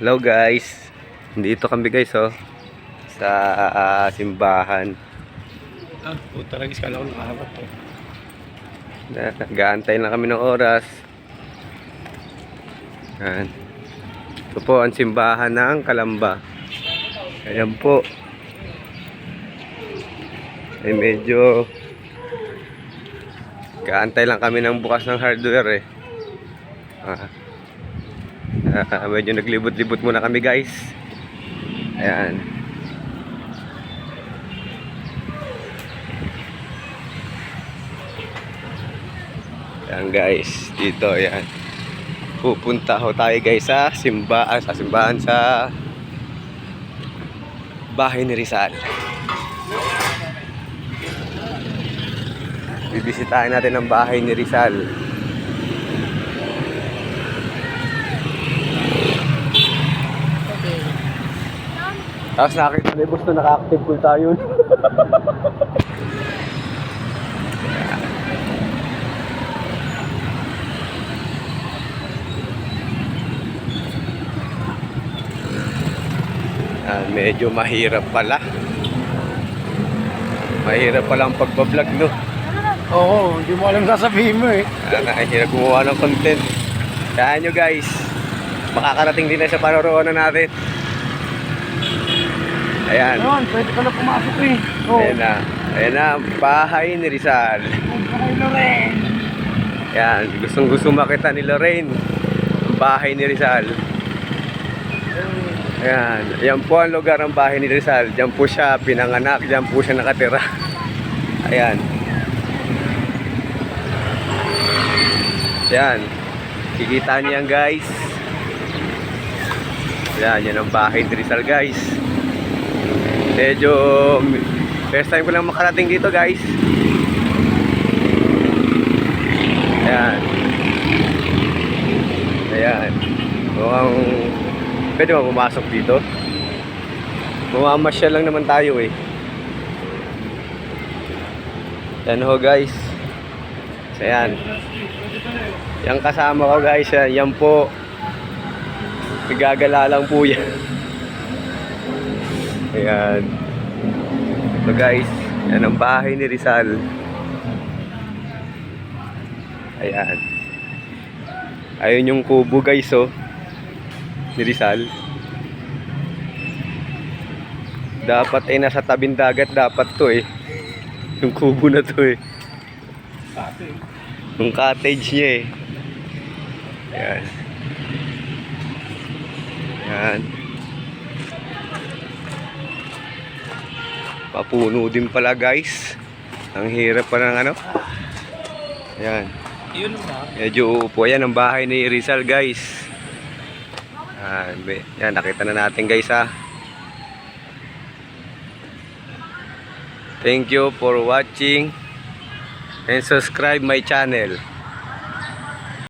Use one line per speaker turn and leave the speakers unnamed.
Hello guys. Dito kami guys sa simbahan.
Puta lang, iskala ko nakaharap to.
Nag-aantay lang kami ng oras. Yan. Ito po ang simbahan ng Kalamba. Ayan po. Ay medyo gaantay lang kami ng bukas ng hardware medyo naglibot-libot muna kami guys. Ayan. Ayan guys, dito ayan. Pupunta ho tayo guys sa simbahan sa bahay ni Rizal. Bibisitahin natin ang bahay ni Rizal. Tapos nakita na boss na naka-active full tayo. Medyo mahirap pala. Mahirap pala ang pagbablog, no?
Oo, hindi mo alam sasabihin mo eh.
Hirap gumawa ng content. Kaya nyo guys, makakarating din na sa paroroonan natin. Ayan.
Ayun, pwede ka na pumasok eh.
Ayan na. Ayan na, bahay ni Rizal.
Bahay Lorraine.
Ayan, gustong-gusto makita ni Lorraine. Bahay ni Rizal. Ayan, ayan po ang lugar ng bahay ni Rizal. Diyan po siya pinanganak, diyan po siya nakatira. Ayan. Ayan. Kikita niyan guys. Ayan, yan ang bahay ni Rizal guys. Medyo first time ko lang makarating dito guys. Ayan. Ayan. Mukhang pwede ba pumasok dito? Mamamasya lang naman tayo eh. Yan ho guys. So yan. Yang kasama ko guys, yan po. Nagagala lang po yan. Ayan. So guys, yan ang bahay ni Rizal. Ayan. Ayun yung kubo guys ni Rizal. Dapat ay nasa tabing dagat dapat to eh. Yung kubo na to eh. Yung cottage niya eh. Ayan. Ayan. Papuno din pala guys. Ang hirap pa ng ano. Ayan.
Yun ba?
Medyo uupo. Ayan ang bahay ni Rizal guys. Yan, nakita na natin guys Thank you for watching and subscribe my channel.